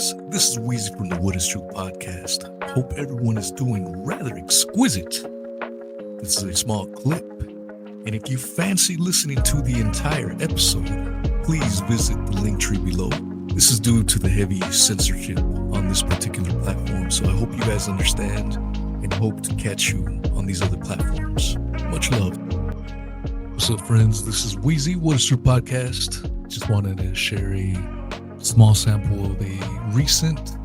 friends, this is Weezy from the What is True Podcast. Hope everyone is doing rather exquisite. This is a small clip, and if you fancy listening to the entire episode, please visit the link tree below. This is due to the heavy censorship on this particular platform, so I hope you guys understand and hope to catch you on these other platforms. Much love. What's up, friends? This is Weezy, What is True Podcast. Just wanted to share a small sample of a recent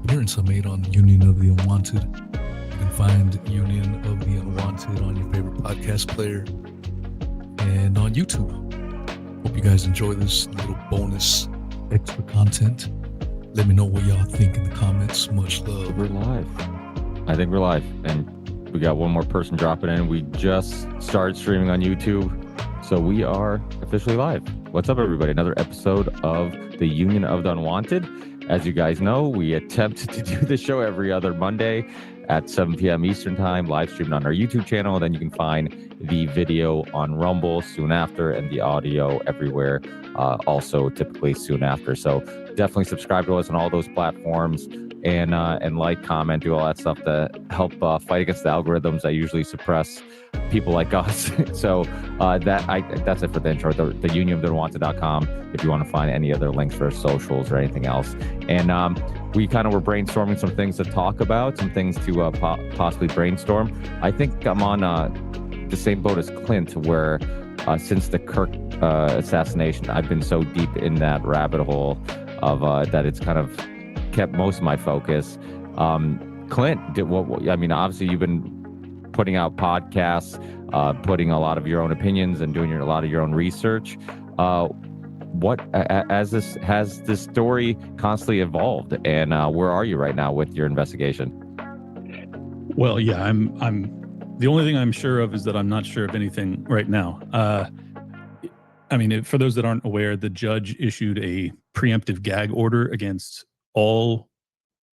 appearance I made on Union of the Unwanted. You can find Union of the Unwanted on your favorite podcast player and on YouTube. Hope you guys enjoy this little bonus extra content. Let me know what y'all think in the comments. Much love. We're live. I think we're live, and we got one more person dropping in. We just started streaming on YouTube, so we are officially live. What's up, everybody? Another episode of the Union of the Unwanted. As you guys know, we attempt to do the show every other Monday at 7 p.m. Eastern Time, live streamed on our YouTube channel. Then you can find the video on Rumble soon after and the audio everywhere, also typically soon after. So definitely subscribe to us on all those platforms and like, comment, do all that stuff to help fight against the algorithms that usually suppress people like us. So that's it for the intro. The unionoftheunwanted.com if you want to find any other links for our socials or anything else. And we kind of were brainstorming some things to talk about, some things to possibly brainstorm. I think I'm on the same boat as Clint, where since the Kirk assassination, I've been so deep in that rabbit hole of that it's kind of kept most of my focus. Clint, did what? I mean, obviously you've been putting out podcasts, putting a lot of your own opinions and doing a lot of your own research. What has this story constantly evolved, and where are you right now with your investigation? Well, yeah, I'm the only thing I'm sure of is that I'm not sure of anything right now. I mean, for those that aren't aware, the judge issued a preemptive gag order against all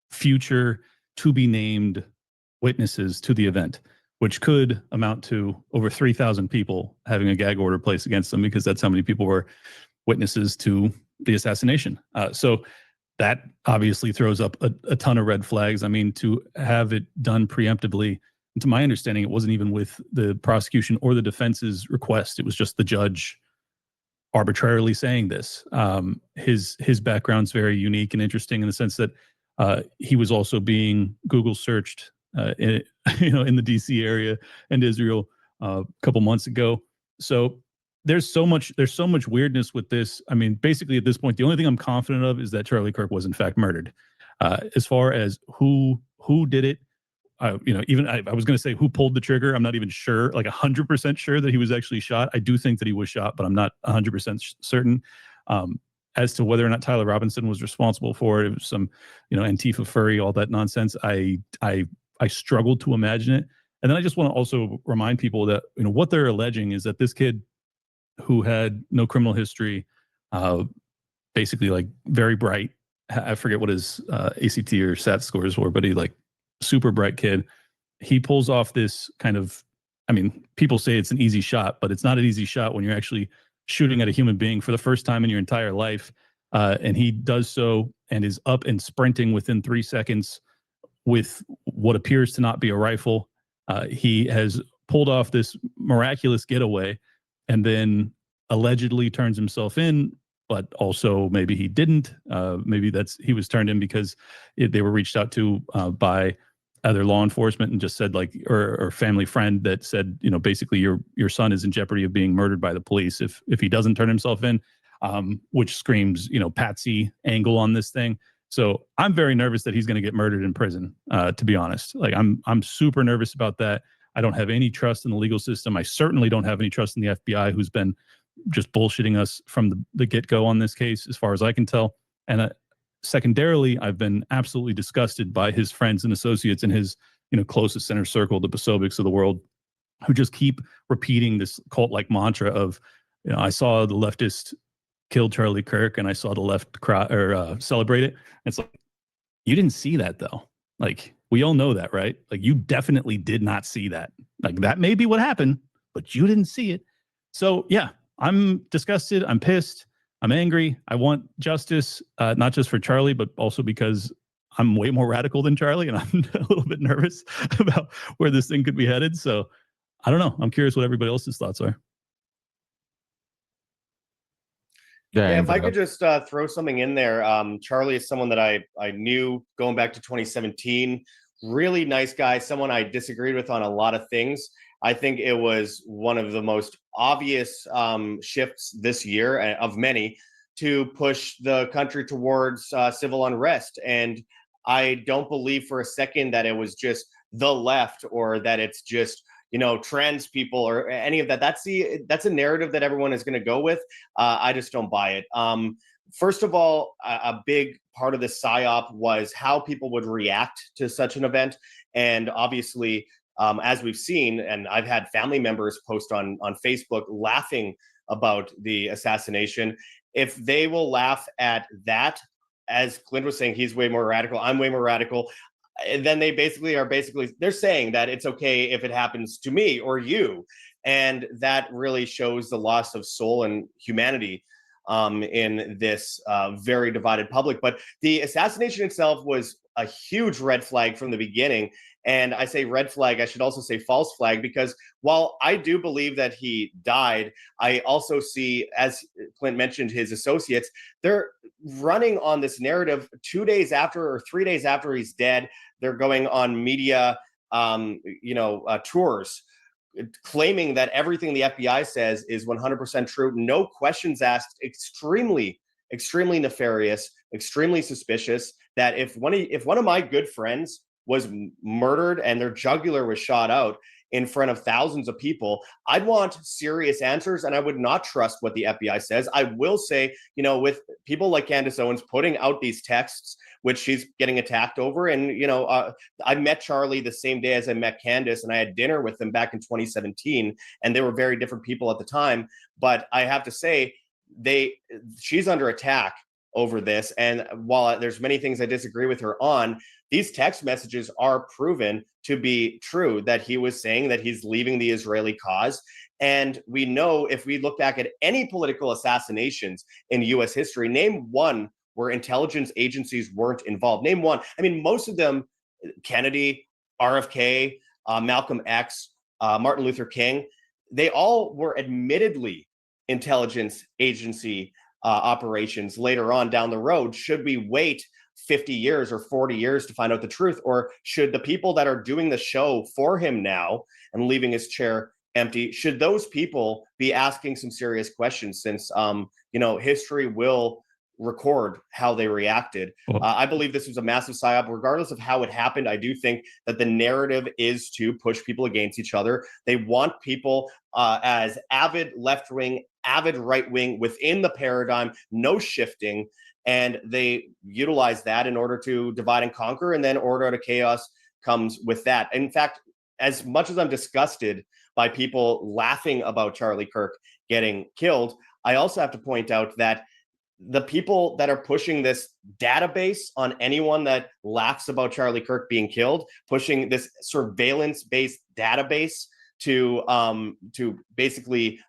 future to be named witnesses to the event, which could amount to over 3,000 people having a gag order placed against them, because that's how many people were witnesses to the assassination. So that obviously throws up a ton of red flags. I mean, to have it done preemptively, to my understanding, it wasn't even with the prosecution or the defense's request. It was just the judge arbitrarily saying this. His background's very unique and interesting in the sense that he was also being Google searched in the DC area and Israel a couple months ago. So there's so much weirdness with this. I mean, basically at this point, the only thing I'm confident of is that Charlie Kirk was in fact murdered. As far as who did it, even I was going to say who pulled the trigger. I'm not even sure, like 100% sure that he was actually shot. I do think that he was shot, but I'm not 100% certain. As to whether or not Tyler Robinson was responsible for it, it was some, Antifa furry, all that nonsense. I struggled to imagine it. And then I just want to also remind people that, what they're alleging is that this kid who had no criminal history, basically like very bright, I forget what his ACT or SAT scores were, but he like super bright kid. He pulls off this kind of, I mean, people say it's an easy shot, but it's not an easy shot when you're actually shooting at a human being for the first time in your entire life. And he does so and is up and sprinting within 3 seconds with what appears to not be a rifle. He has pulled off this miraculous getaway and then allegedly turns himself in, but also maybe he didn't. Maybe he was turned in because they were reached out to by either law enforcement and just said or family friend that said, basically your son is in jeopardy of being murdered by the police if he doesn't turn himself in, which screams, patsy angle on this thing. So I'm very nervous that he's going to get murdered in prison, to be honest. Like I'm super nervous about that. I don't have any trust in the legal system. I certainly don't have any trust in the FBI, who's been just bullshitting us from the get-go on this case, as far as I can tell. And secondarily, I've been absolutely disgusted by his friends and associates in his, closest center circle, the Posobics of the world, who just keep repeating this cult-like mantra of, I saw the leftist kill Charlie Kirk and I saw the left cry or celebrate it. It's like, you didn't see that though. Like, we all know that, right? Like, you definitely did not see that. Like, that may be what happened, but you didn't see it. So yeah, I'm disgusted. I'm pissed. I'm angry. I want justice, not just for Charlie, but also because I'm way more radical than Charlie, and I'm a little bit nervous about where this thing could be headed. So I don't know. I'm curious what everybody else's thoughts are. Yeah, if I could just throw something in there. Charlie is someone that I knew going back to 2017. Really nice guy, someone I disagreed with on a lot of things. I think it was one of the most obvious shifts this year of many to push the country towards civil unrest. And I don't believe for a second that it was just the left or that it's just trans people or any of that. That's a narrative that everyone is going to go with. I just don't buy it. First of all, a big part of the psyop was how people would react to such an event. And obviously, as we've seen, and I've had family members post on Facebook laughing about the assassination. If they will laugh at that, as Clint was saying, he's way more radical, I'm way more radical, then they they're saying that it's okay if it happens to me or you. And that really shows the loss of soul and humanity in this very divided public. But the assassination itself was a huge red flag from the beginning. And I say red flag, I should also say false flag, because while I do believe that he died, I also see, as Clint mentioned, his associates, they're running on this narrative 2 days after or 3 days after he's dead. They're going on media, tours, claiming that everything the FBI says is 100% true. No questions asked. Extremely, extremely nefarious, extremely suspicious. That if one of my good friends was murdered and their jugular was shot out in front of thousands of people, I'd want serious answers, and I would not trust what the FBI says. I will say, with people like Candace Owens putting out these texts, which she's getting attacked over, and I met Charlie the same day as I met Candace, and I had dinner with them back in 2017, and they were very different people at the time. But I have to say, she's under attack over this, and while there's many things I disagree with her on, these text messages are proven to be true, that he was saying that he's leaving the Israeli cause. And we know, if we look back at any political assassinations in U.S. history, name one where intelligence agencies weren't involved. Name one. I mean, most of them, Kennedy, RFK, Malcolm X, Martin Luther King, they all were admittedly intelligence agency operations later on down the road. Should we wait 50 years or 40 years to find out the truth? Or should the people that are doing the show for him now and leaving his chair empty, should those people be asking some serious questions, since history will record how they reacted? I believe this was a massive psyop. Regardless of how it happened, I do think that the narrative is to push people against each other. They want people as avid left-wing, avid right-wing within the paradigm, no shifting. And they utilize that in order to divide and conquer, and then order out of chaos comes with that. In fact, as much as I'm disgusted by people laughing about Charlie Kirk getting killed, I also have to point out that the people that are pushing this database on anyone that laughs about Charlie Kirk being killed, pushing this surveillance-based database to basically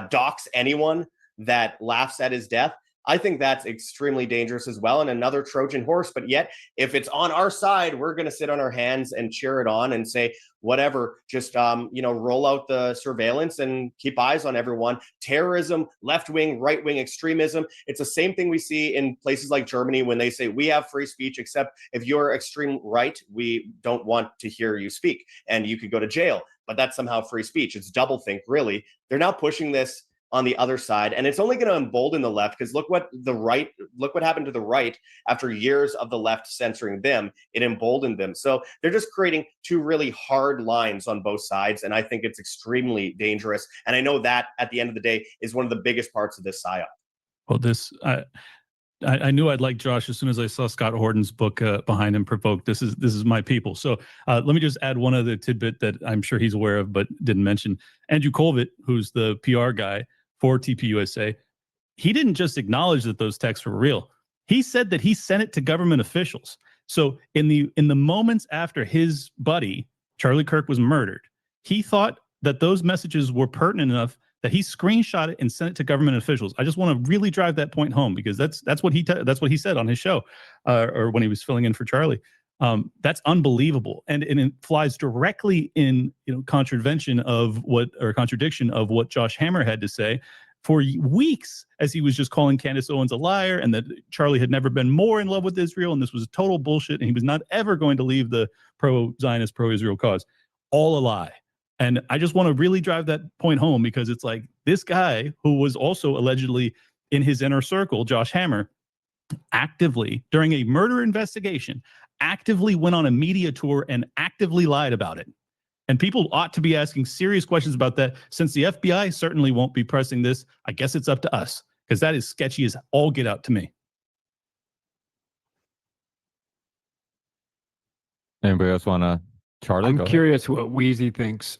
dox anyone that laughs at his death, I think that's extremely dangerous as well, and another Trojan horse. But yet, if it's on our side, we're going to sit on our hands and cheer it on and say, whatever, just, roll out the surveillance and keep eyes on everyone. Terrorism, left-wing, right-wing extremism. It's the same thing we see in places like Germany when they say we have free speech, except if you're extreme right, we don't want to hear you speak and you could go to jail. But that's somehow free speech. It's doublethink, really. They're now pushing this on the other side, and it's only going to embolden the left, because look what happened to the right after years of the left censoring them. It emboldened them. So they're just creating two really hard lines on both sides, and I think it's extremely dangerous. And I know that at the end of the day is one of the biggest parts of this psyop. Well, I knew I'd like Josh as soon as I saw Scott Horton's book behind him, Provoked. This is my people. So let me just add one other tidbit that I'm sure he's aware of but didn't mention. Andrew Colvett, who's the PR guy for TPUSA, he didn't just acknowledge that those texts were real. He said that he sent it to government officials. So in the moments after his buddy, Charlie Kirk, was murdered, he thought that those messages were pertinent enough that he screenshot it and sent it to government officials. I just want to really drive that point home, because that's what he said on his show, or when he was filling in for Charlie. That's unbelievable, and it flies directly in contradiction of what Josh Hammer had to say for weeks, as he was just calling Candace Owens a liar, and that Charlie had never been more in love with Israel, and this was total bullshit, and he was not ever going to leave the pro-Zionist, pro-Israel cause. All a lie. And I just want to really drive that point home, because it's like, this guy, who was also allegedly in his inner circle, Josh Hammer, actively, during a murder investigation, actively went on a media tour and actively lied about it. And people ought to be asking serious questions about that. Since the FBI certainly won't be pressing this, I guess it's up to us, because that is sketchy as all get out to me. Anybody else want to? Charlie, I'm curious what Weezy thinks,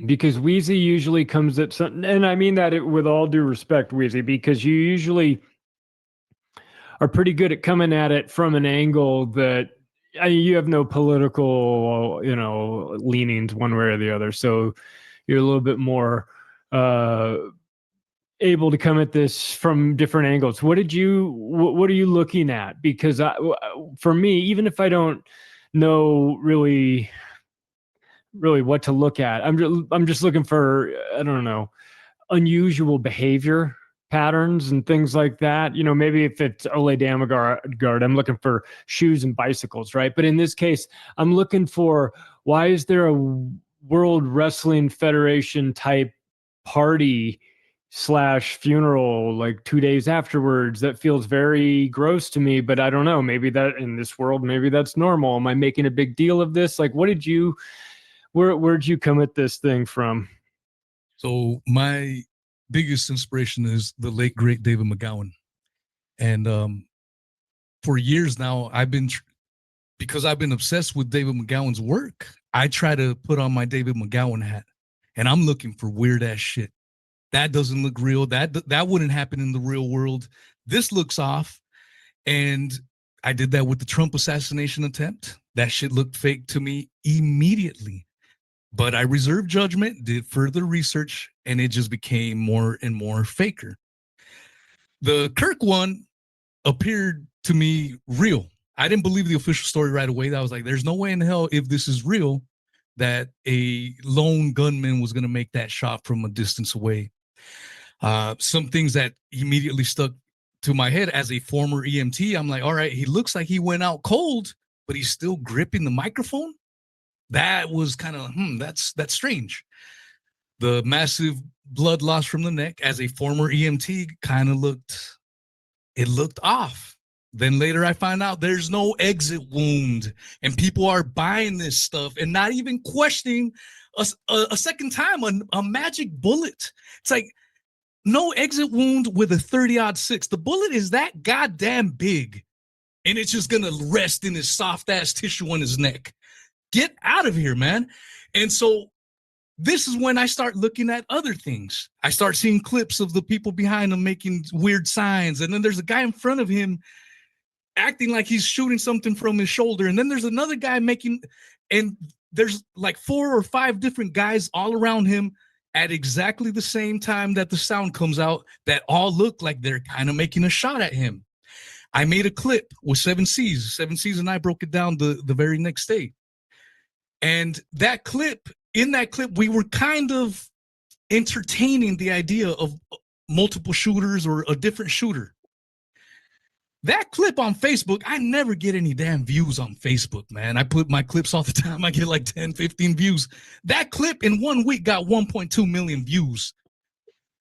because Weezy usually comes at something, and I mean that with all due respect, Weezy, because you usually are pretty good at coming at it from an angle that you have no political, leanings one way or the other. So you're a little bit more able to come at this from different angles. What are you looking at? Because for me, even if I don't know really what to look at, I'm just looking for, I don't know, unusual behavior patterns and things like that. Maybe if it's Ole Damagard, I'm looking for shoes and bicycles, right? But in this case, I'm looking for, why is there a World Wrestling Federation type party / funeral like 2 days afterwards? That feels very gross to me, but I don't know, maybe that in this world, maybe that's normal. Am I making a big deal of this? Like, where'd you come at this thing from? So my biggest inspiration is the late great David McGowan, and for years now because I've been obsessed with David McGowan's work, I try to put on my David McGowan hat, and I'm looking for weird ass shit that doesn't look real. That wouldn't happen in the real world. This looks off, and I did that with the Trump assassination attempt. That shit looked fake to me immediately. But I reserved judgment, did further research, and it just became more and more faker. The Kirk one appeared to me real. I didn't believe the official story right away. I was like, there's no way in hell, if this is real, that a lone gunman was going to make that shot from a distance away. Some things that immediately stuck to my head as a former EMT, I'm like, all right, he looks like he went out cold, but he's still gripping the microphone. That was kind of, that's strange. The massive blood loss from the neck as a former EMT kind of looked off. Then later I find out there's no exit wound, and people are buying this stuff and not even questioning a second time a magic bullet. It's like, no exit wound with a 30-06. The bullet is that goddamn big, and it's just going to rest in his soft-ass tissue on his neck. Get out of here, man. And so this is when I start looking at other things. I start seeing clips of the people behind him making weird signs. And then there's a guy in front of him acting like he's shooting something from his shoulder. And then there's another guy and there's like 4 or 5 different guys all around him at exactly the same time that the sound comes out that all look like they're kind of making a shot at him. I made a clip with 7 C's. 7 C's and I broke it down the very next day. And in that clip, we were kind of entertaining the idea of multiple shooters or a different shooter. That clip on Facebook, I never get any damn views on Facebook, man. I put my clips all the time. I get like 10, 15 views. That clip in 1 week got 1.2 million views.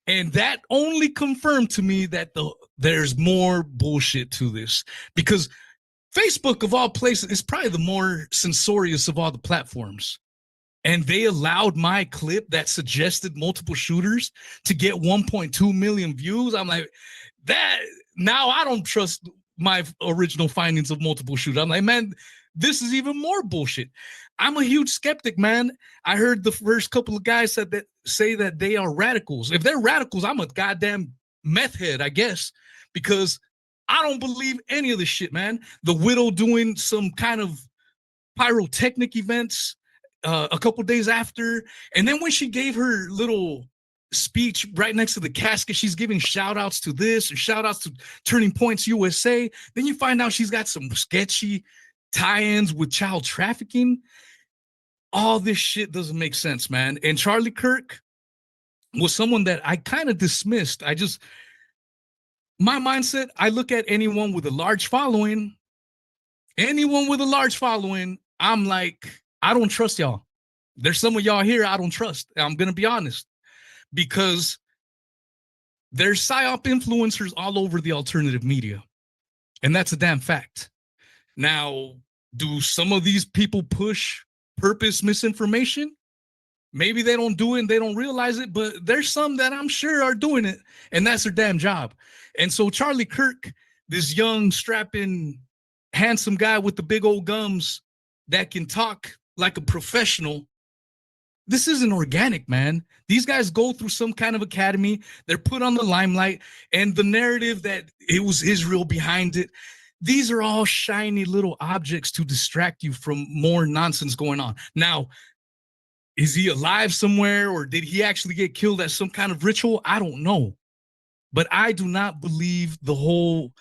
And that only confirmed to me that there's more bullshit to this, because Facebook, of all places, is probably the more censorious of all the platforms. And they allowed my clip that suggested multiple shooters to get 1.2 million views. I'm like, now I don't trust my original findings of multiple shooters. I'm like, man, this is even more bullshit. I'm a huge skeptic, man. I heard the first couple of guys say that they are radicals. If they're radicals, I'm a goddamn meth head, I guess, because I don't believe any of this shit, man. The widow doing some kind of pyrotechnic events a couple days after. And then when she gave her little speech right next to the casket. She's giving shout outs to this and shout outs to Turning Points USA. Then you find out she's got some sketchy tie-ins with child trafficking. All this shit doesn't make sense, man. And Charlie Kirk was someone that I kind of dismissed. My mindset, I look at anyone with a large following, I'm like, I don't trust y'all. There's some of y'all here I don't trust. I'm going to be honest, because there's PSYOP influencers all over the alternative media. And that's a damn fact. Now, do some of these people push purpose misinformation? Maybe they don't do it and they don't realize it, but there's some that I'm sure are doing it, and that's their damn job. And so Charlie Kirk, this young, strapping, handsome guy with the big old gums that can talk like a professional, this isn't organic, man. These guys go through some kind of academy. They're put on the limelight, and the narrative that it was Israel behind it, these are all shiny little objects to distract you from more nonsense going on. Now, is he alive somewhere, or did he actually get killed at some kind of ritual? I don't know. But I do not believe the whole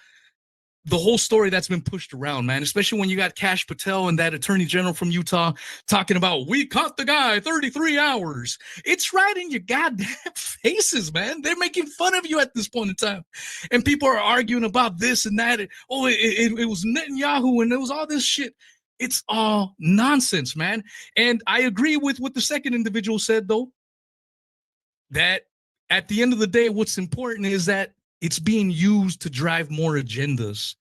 story that's been pushed around, man, especially when you got Kash Patel and that attorney general from Utah talking about, we caught the guy 33 hours. It's right in your goddamn faces, man. They're making fun of you at this point in time. And people are arguing about this and that. It was Netanyahu and it was all this shit. It's all nonsense, man. And I agree with what the second individual said, though, that at the end of the day, what's important is that it's being used to drive more agendas.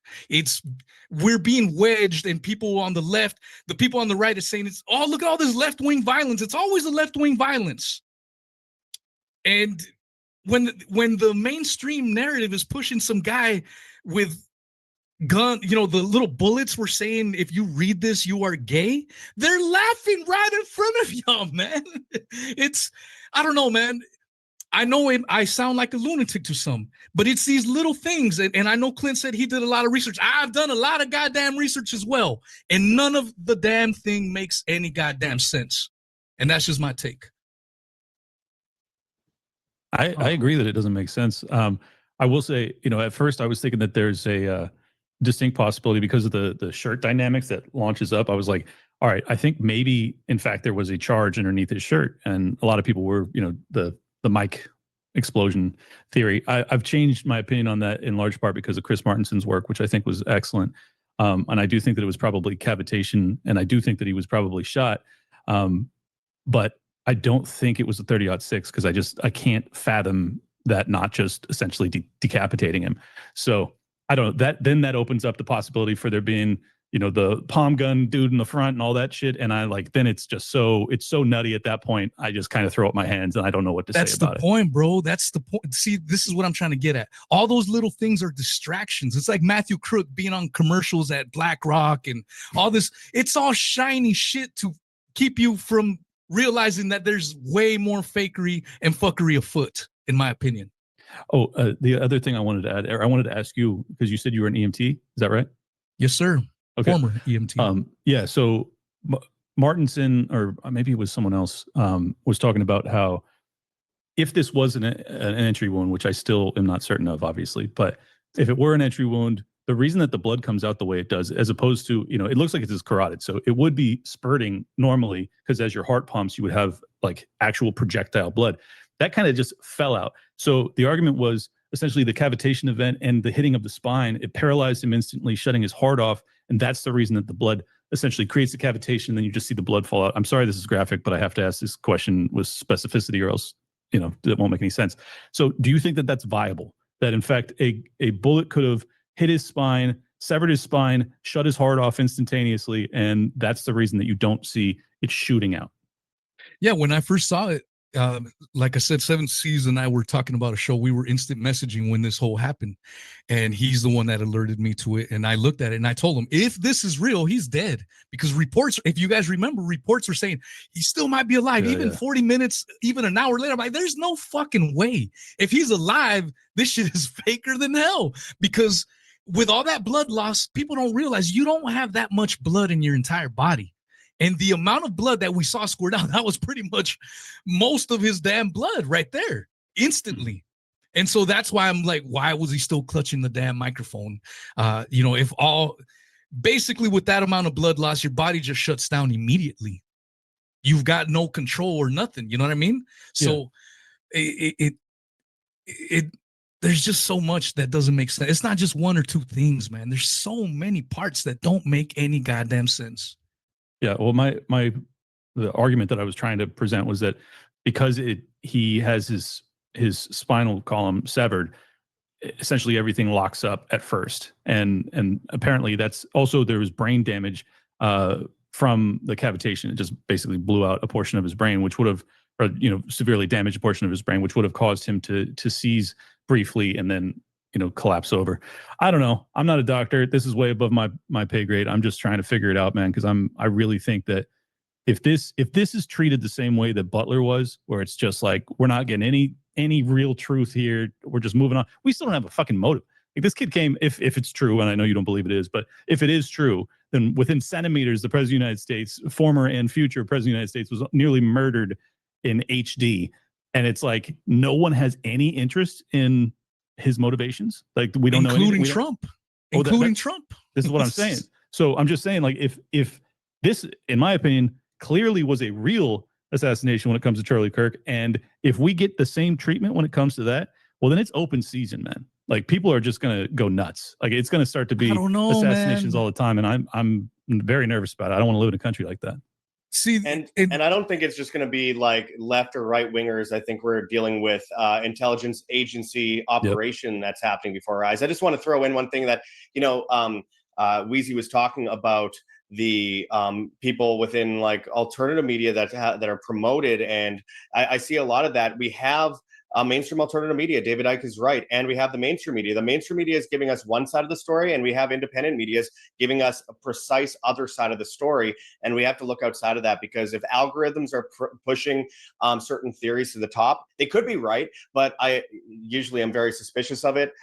We're being wedged, and people on the left, the people on the right are saying, look at all this left-wing violence. It's always a left-wing violence. And when the mainstream narrative is pushing some guy with gun, the little bullets were saying, if you read this, you are gay. They're laughing right in front of y'all, man. I don't know, man. I know I sound like a lunatic to some, but it's these little things. And I know Clint said he did a lot of research. I've done a lot of goddamn research as well. And none of the damn thing makes any goddamn sense. And that's just my take. I agree that it doesn't make sense. I will say, at first I was thinking that there's a distinct possibility because of the shirt dynamics that launches up. I was like, all right, I think maybe, in fact, there was a charge underneath his shirt. And a lot of people were, the mic explosion theory. I've changed my opinion on that in large part because of Chris Martinson's work, which I think was excellent. And I do think that it was probably cavitation, and I do think that he was probably shot. But I don't think it was a 30-06 because I can't fathom that not just essentially decapitating him. So I don't know, that opens up the possibility for there being, the palm gun dude in the front and all that shit. And then it's so nutty at that point. I just kind of throw up my hands and I don't know what to say about it. That's the point, bro. That's the point. See, this is what I'm trying to get at. All those little things are distractions. It's like Matthew Crook being on commercials at BlackRock and all this. It's all shiny shit to keep you from realizing that there's way more fakery and fuckery afoot, in my opinion. Oh, the other thing I wanted to add, I wanted to ask you, because you said you were an EMT. Is that right? Yes, sir. Okay. Former EMT. Yeah. So Martinson, or maybe it was someone else, was talking about how if this wasn't an entry wound, which I still am not certain of, obviously, but if it were an entry wound, the reason that the blood comes out the way it does, as opposed to, it looks like it's carotid. So it would be spurting normally because as your heart pumps, you would have like actual projectile blood. That kind of just fell out. So the argument was essentially the cavitation event and the hitting of the spine, it paralyzed him instantly, shutting his heart off. And that's the reason that the blood essentially creates the cavitation. Then you just see the blood fall out. I'm sorry, this is graphic, but I have to ask this question with specificity or else, it won't make any sense. So do you think that that's viable? That in fact, a bullet could have hit his spine, severed his spine, shut his heart off instantaneously. And that's the reason that you don't see it shooting out. Yeah. When I first saw it, like I said, 7 C's and I were talking about a show. We were instant messaging when this whole happened, and he's the one that alerted me to it. And I looked at it and I told him, if this is real, he's dead, because reports, if you guys remember, reports were saying he still might be alive, even 40 minutes, even an hour later. I'm like, there's no fucking way. If he's alive, this shit is faker than hell, because with all that blood loss, people don't realize you don't have that much blood in your entire body. And the amount of blood that we saw squirt out, that was pretty much most of his damn blood right there. instantly. And so that's why I'm like, why was he still clutching the damn microphone? If basically with that amount of blood loss, your body just shuts down immediately. You've got no control or nothing. You know what I mean? So it there's just so much that doesn't make sense. It's not just one or two things, man. There's so many parts that don't make any goddamn sense. Yeah. Well, the argument that I was trying to present was that because he has his spinal column severed, essentially everything locks up at first, and apparently that's also, there was brain damage from the cavitation. It just basically blew out a portion of his brain, which would have, or severely damaged a portion of his brain, which would have caused him to seize briefly and then collapse over. I don't know. I'm not a doctor. This is way above my pay grade. I'm just trying to figure it out, man, because I really think that if this is treated the same way that Butler was, where it's just like, we're not getting any real truth here, we're just moving on. We still don't have a fucking motive. Like, this kid came, if it's true, and I know you don't believe it is, but if it is true, then within centimeters, the President of the United States, former and future President of the United States, was nearly murdered in HD. And it's like, no one has any interest in his motivations. Like, we don't know anything. Trump. Oh, including Trump. This is what I'm saying. So I'm just saying, like, if this, in my opinion, clearly was a real assassination when it comes to Charlie Kirk, and if we get the same treatment when it comes to that, well, then it's open season, man. Like, people are just gonna go nuts. Like, it's gonna start to be assassinations all the time, and I'm very nervous about it. I don't want to live in a country like that. See, and I don't think it's just going to be like left or right wingers. I think we're dealing with intelligence agency operation that's happening before our eyes. I just want to throw in one thing that Weezy was talking about, the people within like alternative media that are promoted, and I see a lot of that. We have mainstream alternative media. David Icke is right, and we have the mainstream media. The mainstream media is giving us one side of the story, and we have independent media giving us a precise other side of the story. And we have to look outside of that, because if algorithms are pushing certain theories to the top, they could be right, but I usually am very suspicious of it.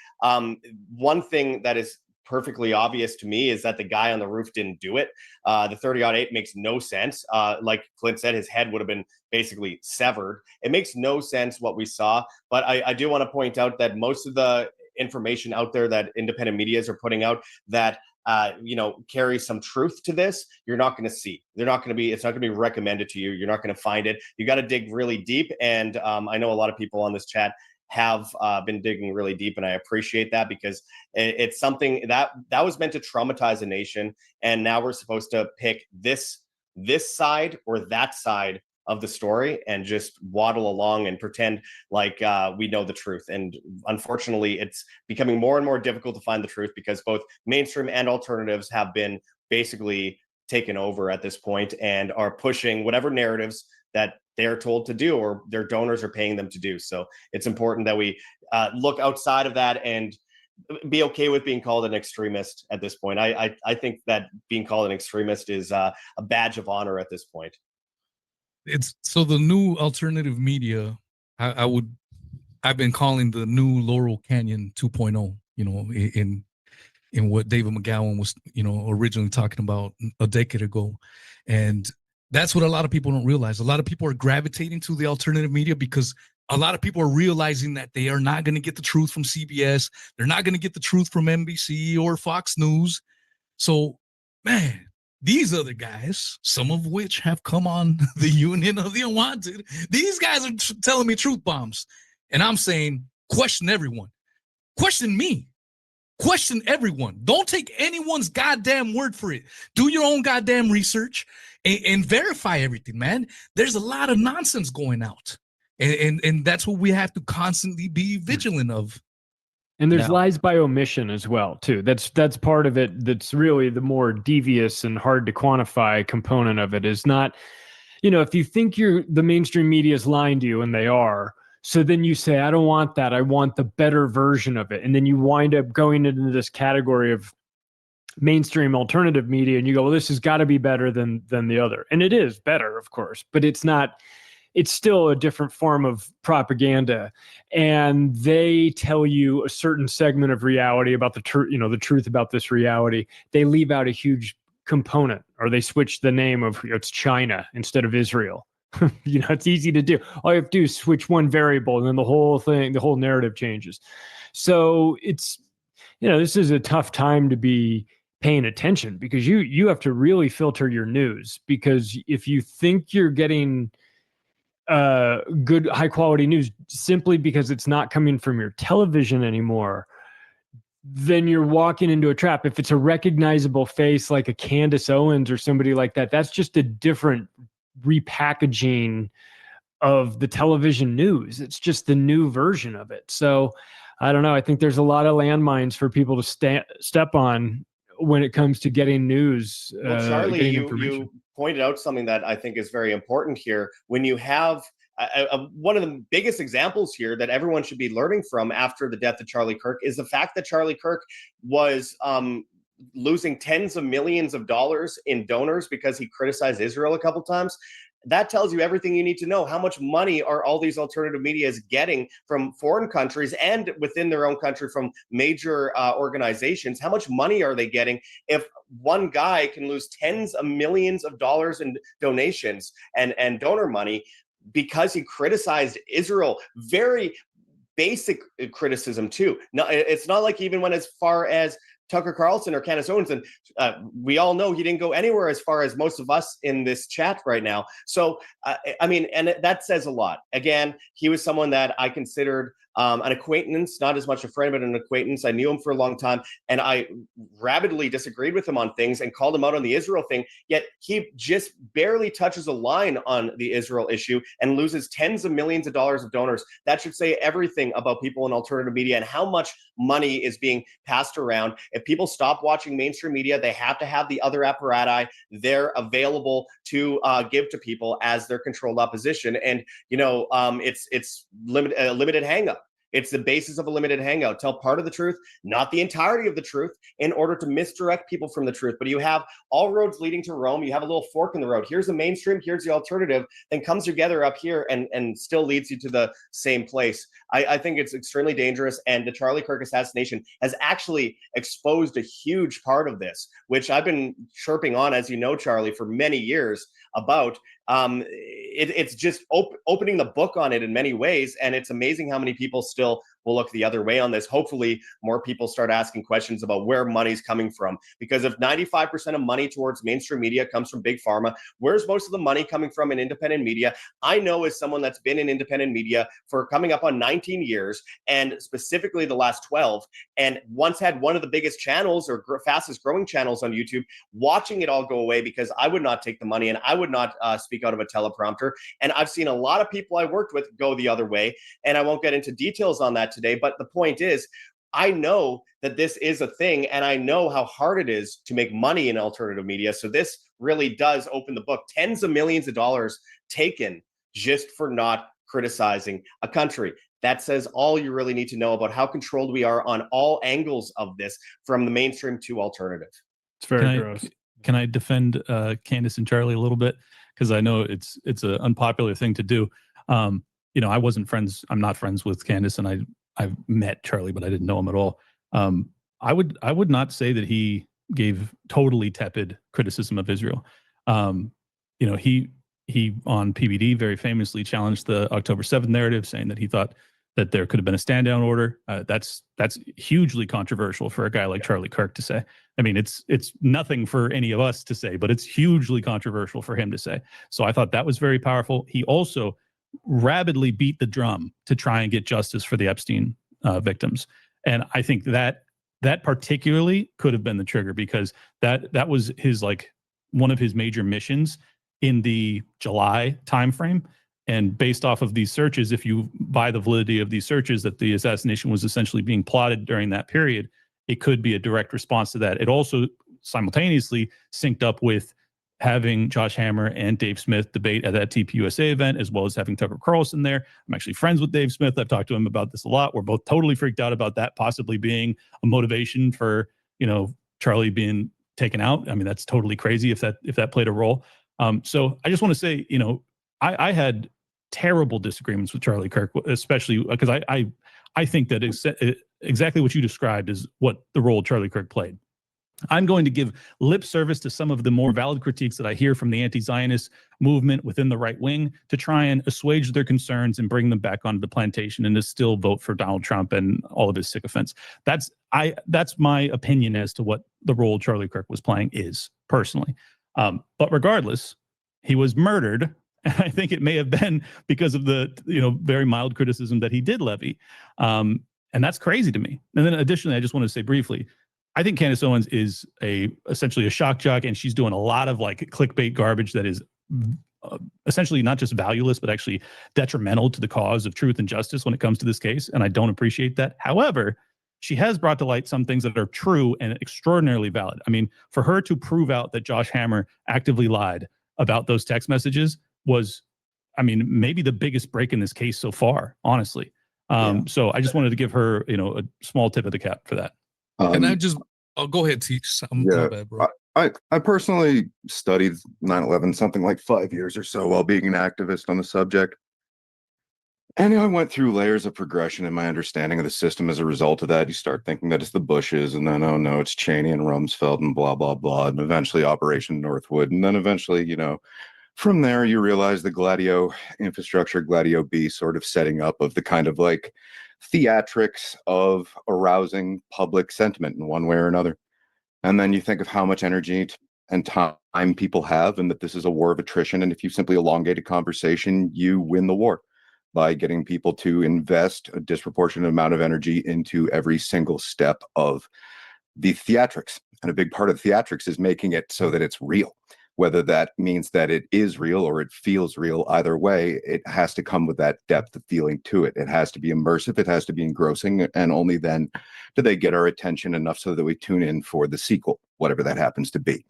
One thing that is perfectly obvious to me is that the guy on the roof didn't do it. The 30-08 makes no sense. Like Clint said, his head would have been basically severed. It makes no sense what we saw. But I do want to point out that most of the information out there that independent medias are putting out that carry some truth to this, you're not going to see. It's not going to be recommended to you. You're not going to find it. You got to dig really deep. And I know a lot of people on this chat have been digging really deep, and I appreciate that, because it's something that was meant to traumatize a nation, and now we're supposed to pick this side or that side of the story and just waddle along and pretend like we know the truth. And unfortunately, it's becoming more and more difficult to find the truth, because both mainstream and alternatives have been basically taken over at this point and are pushing whatever narratives that they're told to do or their donors are paying them to do. So it's important that we look outside of that and be okay with being called an extremist at this point. I think that being called an extremist is a badge of honor at this point. It's so the new alternative media, I've been calling the new Laurel Canyon 2.0, in what David McGowan was, originally talking about a decade ago. And that's what a lot of people don't realize. A lot of people are gravitating to the alternative media because a lot of people are realizing that they are not going to get the truth from CBS. They're not going to get the truth from NBC or Fox News. So, man, these other guys, some of which have come on the Union of the Unwanted, these guys are telling me truth bombs. And I'm saying, question everyone. Question me. Question everyone. Don't take anyone's goddamn word for it. Do your own goddamn research and verify everything, man. There's a lot of nonsense going out. And that's what we have to constantly be vigilant of. And there's lies by omission as well, too. That's part of it. That's really the more devious and hard to quantify component of it. Is not, if you think the mainstream media is lying to you, and they are, so then you say, I don't want that. I want the better version of it. And then you wind up going into this category of mainstream alternative media, and you go, well, this has got to be better than the other. And it is better, of course, but it's not. It's still a different form of propaganda, and they tell you a certain segment of reality about the truth, the truth about this reality. They leave out a huge component, or they switch the name of it's China instead of Israel. It's easy to do. All you have to do is switch one variable, and then the whole narrative changes. So it's, this is a tough time to be paying attention, because you have to really filter your news, because if you think you're getting good high quality news simply because it's not coming from your television anymore, then you're walking into a trap. If it's a recognizable face like a Candace Owens or somebody like that, that's just a different repackaging of the television news. It's just the new version of it. So I don't know. I think there's a lot of landmines for people to step on when it comes to getting news. Well, Charlie, you pointed out something that I think is very important here. When you have one of the biggest examples here that everyone should be learning from after the death of Charlie Kirk is the fact that Charlie Kirk was losing tens of millions of dollars in donors because he criticized Israel a couple times. That tells you everything you need to know. How much money are all these alternative medias getting from foreign countries and within their own country from major organizations? How much money are they getting if one guy can lose tens of millions of dollars in donations and donor money because he criticized Israel? Very basic criticism too. No, it's not like he even went as far as Tucker Carlson or Candace Owens, and we all know he didn't go anywhere as far as most of us in this chat right now. So, and that says a lot. Again, he was someone that I considered an acquaintance, not as much a friend, but an acquaintance. I knew him for a long time, and I rabidly disagreed with him on things and called him out on the Israel thing, yet he just barely touches a line on the Israel issue and loses tens of millions of dollars of donors. That should say everything about people in alternative media and how much money is being passed around. If people stop watching mainstream media, they have to have the other apparati there available to give to people as their controlled opposition. And, it's limited hang-up. It's the basis of a limited hangout. Tell part of the truth, not the entirety of the truth, in order to misdirect people from the truth. But you have all roads leading to Rome. You have a little fork in the road. Here's the mainstream, here's the alternative, then comes together up here and still leads you to the same place. I think it's extremely dangerous. And the Charlie Kirk assassination has actually exposed a huge part of this, which I've been chirping on, as you know, Charlie, for many years about. It's just opening the book on it in many ways, and it's amazing how many people still will look the other way on this. Hopefully more people start asking questions about where money's coming from, because if 95% of money towards mainstream media comes from big pharma, where's most of the money coming from in independent media? I know, as someone that's been in independent media for coming up on 19 years, and specifically the last 12, and once had one of the biggest channels or fastest growing channels on YouTube, watching it all go away because I would not take the money and I would not speak out of a teleprompter. And I've seen a lot of people I worked with go the other way, and I won't get into details on that today. But the point is, I know that this is a thing, and I know how hard it is to make money in alternative media. So this really does open the book. Tens of millions of dollars taken just for not criticizing a country. That says all you really need to know about how controlled we are on all angles of this, from the mainstream to alternative. It's very gross. Can I defend Candace and Charlie a little bit? Because I know it's an unpopular thing to do. I wasn't friends. I'm not friends with Candace, and I've met Charlie, but I didn't know him at all. I would not say that he gave totally tepid criticism of Israel. He on PBD very famously challenged the October 7th narrative, saying that he thought that there could have been a stand down order. That's hugely controversial for a guy like Charlie Kirk to say. I mean, it's nothing for any of us to say, but it's hugely controversial for him to say. So I thought that was very powerful. He also rabidly beat the drum to try and get justice for the Epstein victims. And I think that particularly could have been the trigger, because that was his, one of his major missions in the July timeframe. And based off of these searches, if you buy the validity of these searches, that the assassination was essentially being plotted during that period, it could be a direct response to that. It also simultaneously synced up with having Josh Hammer and Dave Smith debate at that TPUSA event, as well as having Tucker Carlson there. I'm actually friends with Dave Smith. I've talked to him about this a lot. We're both totally freaked out about that possibly being a motivation for, Charlie being taken out. I mean, that's totally crazy if that played a role. So I just want to say, I had terrible disagreements with Charlie Kirk, especially because I think that exactly what you described is what the role Charlie Kirk played. I'm going to give lip service to some of the more valid critiques that I hear from the anti-Zionist movement within the right wing to try and assuage their concerns and bring them back onto the plantation and to still vote for Donald Trump and all of his sycophants. That's my opinion as to what the role Charlie Kirk was playing is, personally. But regardless, he was murdered. And I think it may have been because of the very mild criticism that he did levy. And that's crazy to me. And then additionally, I just want to say briefly, I think Candace Owens is essentially a shock jock, and she's doing a lot of like clickbait garbage that is essentially not just valueless, but actually detrimental to the cause of truth and justice when it comes to this case. And I don't appreciate that. However, she has brought to light some things that are true and extraordinarily valid. I mean, for her to prove out that Josh Hammer actively lied about those text messages was, I mean, maybe the biggest break in this case so far, honestly. So I just wanted to give her, a small tip of the cap for that. And I'll go ahead, Teach. My bad, bro. I personally studied 9/11 something like 5 years or so while being an activist on the subject. And I went through layers of progression in my understanding of the system as a result of that. You start thinking that it's the Bushes, and then, oh no, it's Cheney and Rumsfeld and blah, blah, blah. And eventually Operation Northwood. And then eventually, from there, you realize the Gladio infrastructure, Gladio B sort of setting up of the kind of like theatrics of arousing public sentiment in one way or another. And then you think of how much energy and time people have, and that this is a war of attrition. And if you simply elongate a conversation, you win the war by getting people to invest a disproportionate amount of energy into every single step of the theatrics. And a big part of the theatrics is making it so that it's real. Whether that means that it is real or it feels real, either way, it has to come with that depth of feeling to it. It has to be immersive. It has to be engrossing. And only then do they get our attention enough so that we tune in for the sequel, whatever that happens to be.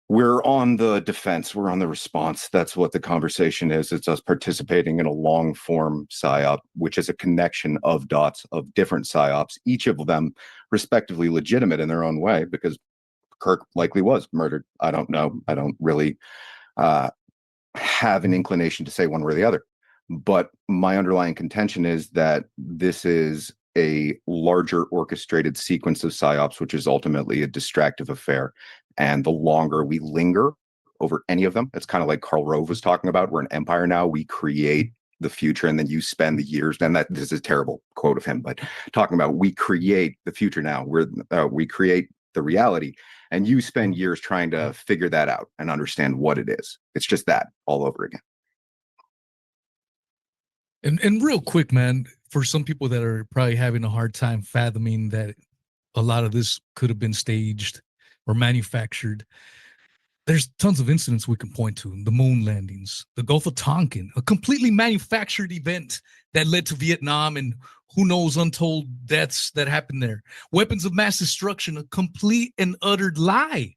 We're on the defense. We're on the response. That's what the conversation is. It's us participating in a long form PSYOP, which is a connection of dots of different PSYOPs, each of them respectively legitimate in their own way, because Kirk likely was murdered. I don't know. I don't really have an inclination to say one way or the other. But my underlying contention is that this is a larger orchestrated sequence of PSYOPs, which is ultimately a distractive affair. And the longer we linger over any of them, it's kind of like Karl Rove was talking about. We're an empire now. We create the future, and then you spend the years. And this is a terrible quote of him, but talking about we create the future now. We create the reality. And you spend years trying to figure that out and understand what it is. It's just that all over again. And real quick, man, for some people that are probably having a hard time fathoming that a lot of this could have been staged or manufactured, there's tons of incidents we can point to. The moon landings, the Gulf of Tonkin, a completely manufactured event that led to Vietnam and who knows untold deaths that happened there. Weapons of mass destruction, a complete and utter lie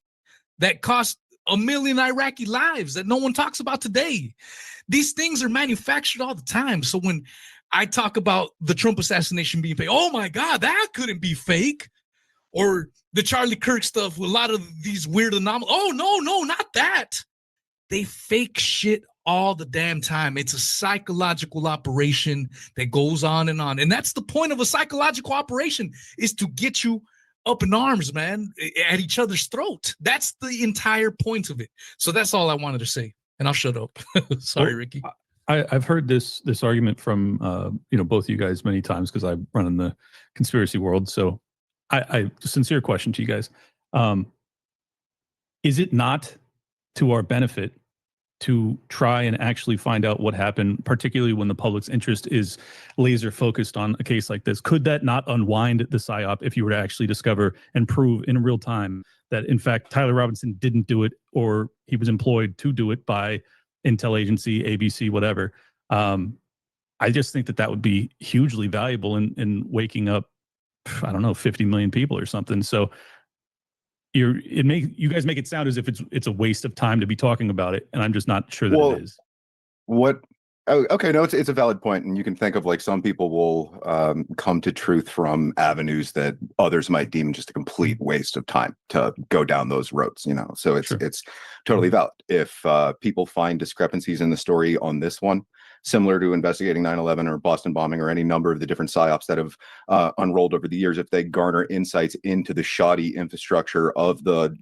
that cost 1 million Iraqi lives that no one talks about today. These things are manufactured all the time. So when I talk about the Trump assassination being fake, oh my God, that couldn't be fake. Or the Charlie Kirk stuff, a lot of these weird anomalies. Oh, no, not that. They fake shit all the damn time. It's a psychological operation that goes on. And that's the point of a psychological operation, is to get you up in arms, man, at each other's throat. That's the entire point of it. So that's all I wanted to say. And I'll shut up. Sorry, Ricky. I've heard this argument from both of you guys many times because I run in the conspiracy world. So I sincere question to you guys. Is it not to our benefit to try and actually find out what happened, particularly when the public's interest is laser focused on a case like this? Could that not unwind the PSYOP if you were to actually discover and prove in real time that, in fact, Tyler Robinson didn't do it, or he was employed to do it by intel agency, ABC, whatever? I just think that would be hugely valuable in waking up, I don't know, 50 million people or something. So you guys make it sound as if it's a waste of time to be talking about it, and I'm just not sure that it is. It's a valid point, and you can think of like some people will come to truth from avenues that others might deem just a complete waste of time to go down those roads. So it's totally valid. If people find discrepancies in the story on this one, similar to investigating 9/11 or Boston bombing or any number of the different psyops that have unrolled over the years. If they garner insights into the shoddy infrastructure of the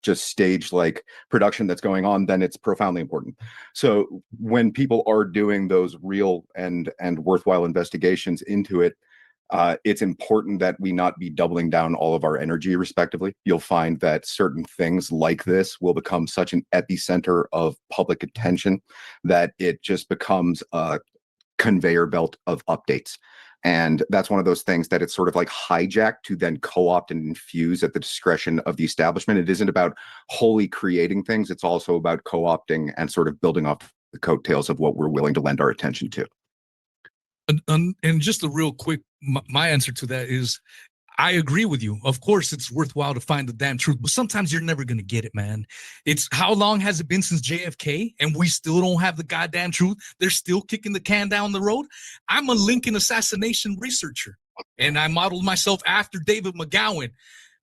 just stage like production that's going on, then it's profoundly important. So when people are doing those real and worthwhile investigations into it, it's important that we not be doubling down all of our energy respectively. You'll find that certain things like this will become such an epicenter of public attention that it just becomes a conveyor belt of updates. And that's one of those things that it's sort of like hijacked to then co-opt and infuse at the discretion of the establishment. It isn't about wholly creating things. It's also about co-opting and sort of building off the coattails of what we're willing to lend our attention to. And just a real quick, my answer to that is, I agree with you. Of course, it's worthwhile to find the damn truth, but sometimes you're never going to get it, man. It's how long has it been since JFK and we still don't have the goddamn truth? They're still kicking the can down the road. I'm a Lincoln assassination researcher, and I modeled myself after David McGowan.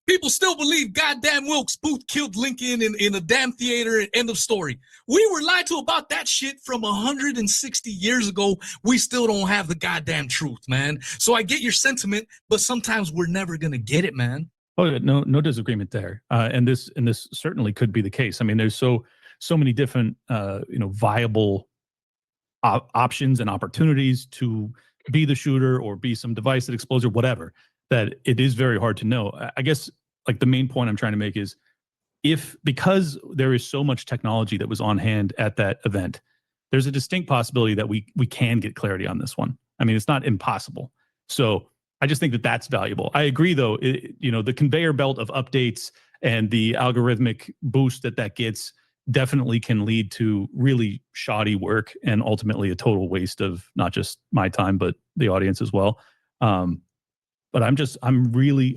People still believe goddamn Wilkes Booth killed Lincoln in a damn theater, end of story. We were lied to about that shit from 160 years ago. We still don't have the goddamn truth, man. So I get your sentiment, but sometimes we're never going to get it, man. Oh, no disagreement there. And this certainly could be the case. I mean, there's so many different, viable options and opportunities to be the shooter or be some device that explodes or whatever, that it is very hard to know. I guess like the main point I'm trying to make is because there is so much technology that was on hand at that event, there's a distinct possibility that we can get clarity on this one. I mean, it's not impossible. So I just think that that's valuable. I agree, though, the conveyor belt of updates and the algorithmic boost that gets definitely can lead to really shoddy work and ultimately a total waste of not just my time, but the audience as well. But I want to really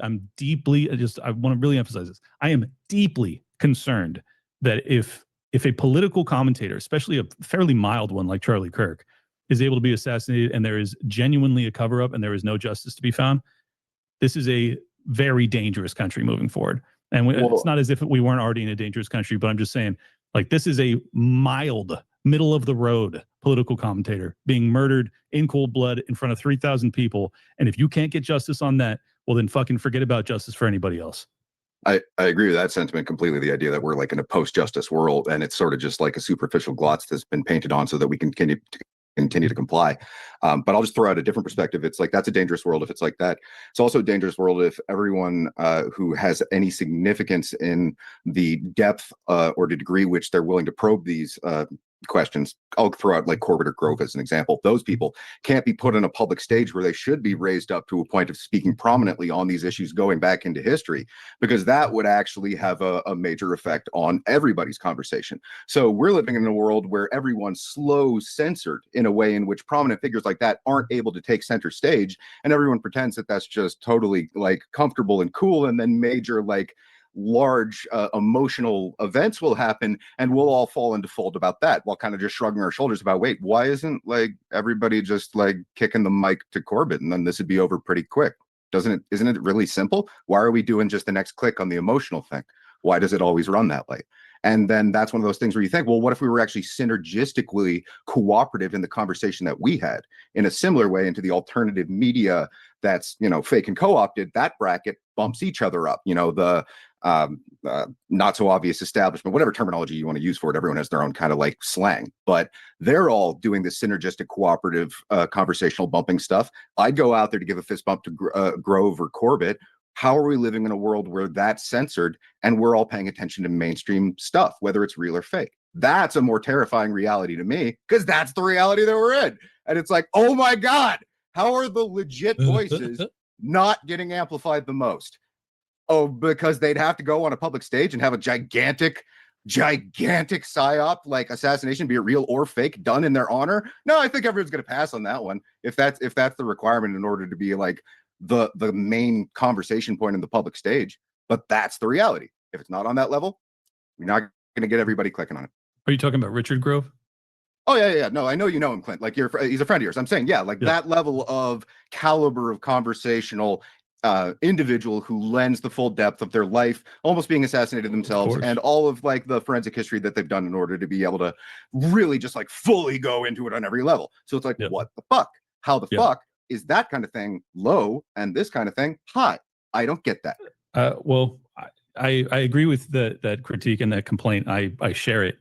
emphasize this. I am deeply concerned that if a political commentator, especially a fairly mild one like Charlie Kirk, is able to be assassinated and there is genuinely a cover-up and there is no justice to be found, this is a very dangerous country moving forward. And it's not as if we weren't already in a dangerous country, but I'm just saying, like, this is a mild, middle of the road political commentator being murdered in cold blood in front of 3,000 people. And if you can't get justice on that, well, then fucking forget about justice for anybody else. I agree with that sentiment completely. The idea that we're like in a post-justice world and it's sort of just like a superficial glotz that's been painted on so that we can continue to comply. But I'll just throw out a different perspective. It's like, that's a dangerous world if it's like that. It's also a dangerous world if everyone who has any significance in the depth or the degree which they're willing to probe these questions. I'll throw out like Corbett or Grove as an example. Those people can't be put on a public stage where they should be raised up to a point of speaking prominently on these issues going back into history, because that would actually have a major effect on everybody's conversation. So we're living in a world where everyone's slow censored in a way in which prominent figures like that aren't able to take center stage, and everyone pretends that that's just totally like comfortable and cool, and then major like large emotional events will happen and we'll all fall into fold about that while kind of just shrugging our shoulders about, wait, why isn't like everybody just like kicking the mic to Corbett and then this would be over pretty quick? Isn't it really simple? Why are we doing just the next click on the emotional thing? Why does it always run that way? And then that's one of those things where you think, well, what if we were actually synergistically cooperative in the conversation that we had in a similar way into the alternative media that's, fake and co-opted? That bracket bumps each other up, the not so obvious establishment, whatever terminology you want to use for it. Everyone has their own kind of like slang, but they're all doing this synergistic, cooperative, conversational bumping stuff. I'd go out there to give a fist bump to Grove or Corbett. How are we living in a world where that's censored and we're all paying attention to mainstream stuff, whether it's real or fake? That's a more terrifying reality to me, because that's the reality that we're in. And it's like, oh my God, how are the legit voices not getting amplified the most? Oh, because they'd have to go on a public stage and have a gigantic psyop like assassination, be it real or fake, done in their honor. No, I think everyone's going to pass on that one. If that's the requirement in order to be like the main conversation point in the public stage. But that's the reality. If it's not on that level, you're not going to get everybody clicking on it. Are you talking about Richard Grove? Oh yeah. No, I know you know him, Clint. Like he's a friend of yours. I'm saying, yeah, like that level of caliber of conversational individual who lends the full depth of their life, almost being assassinated themselves, and all of like the forensic history that they've done in order to be able to really just like fully go into it on every level. So it's like, what the fuck? How the fuck is that kind of thing low and this kind of thing high? I don't get that. Well, I agree with that critique and that complaint. I share it.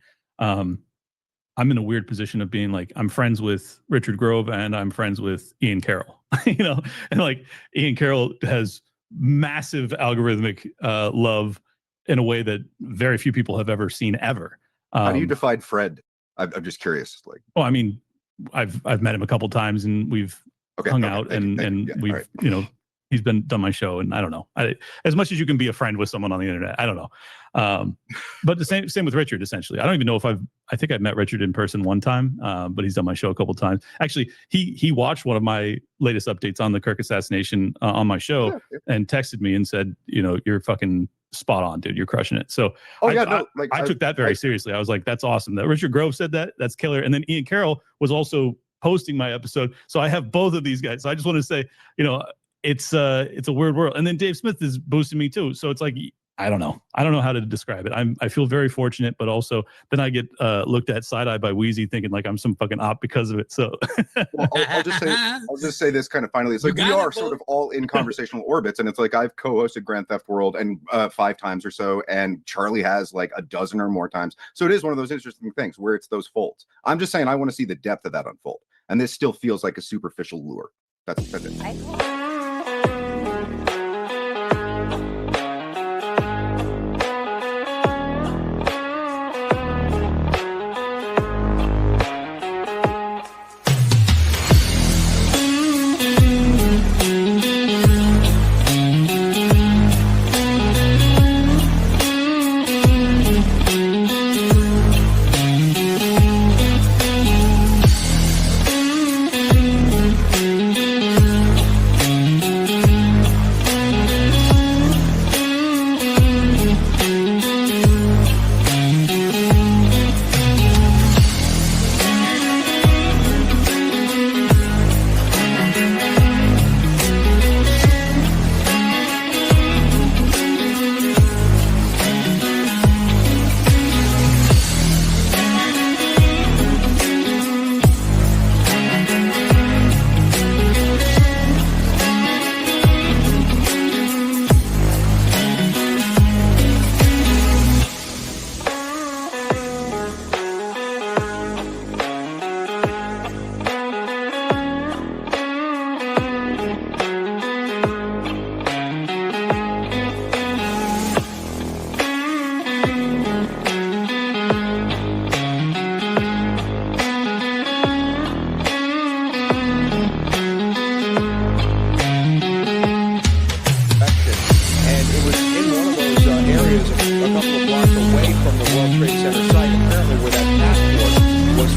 I'm in a weird position of being like, I'm friends with Richard Grove and I'm friends with Ian Carroll, and like Ian Carroll has massive algorithmic love in a way that very few people have ever seen ever. How do you define Fred? I'm just curious. Like, I mean, I've met him a couple times and we've hung out and we've, he's done my show, and I don't know. As much as you can be a friend with someone on the internet, I don't know. But the same with Richard. Essentially, I don't even know if I think I've met Richard in person one time, but he's done my show a couple times. Actually, he watched one of my latest updates on the Kirk assassination on my show and texted me and said, you're fucking spot on, dude. You're crushing it. So I took that very seriously. I was like, that's awesome that Richard Grove said that. That's killer. And then Ian Carroll was also posting my episode, so I have both of these guys. So I just want to say, it's a weird world. And then Dave Smith is boosting me too. So it's like, I don't know how to describe it. I feel very fortunate, but also then I get looked at side eye by Weezy thinking like I'm some fucking op because of it. So well, I'll just say this kind of finally. It's like we are sort of all in conversational orbits, and it's like I've co-hosted Grand Theft World and 5 times or so, and Charlie has like a dozen or more times. So it is one of those interesting things where it's those folds. I'm just saying I want to see the depth of that unfold, and this still feels like a superficial lure. That's it.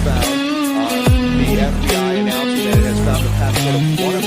The FBI announcing that it has found the passport of one of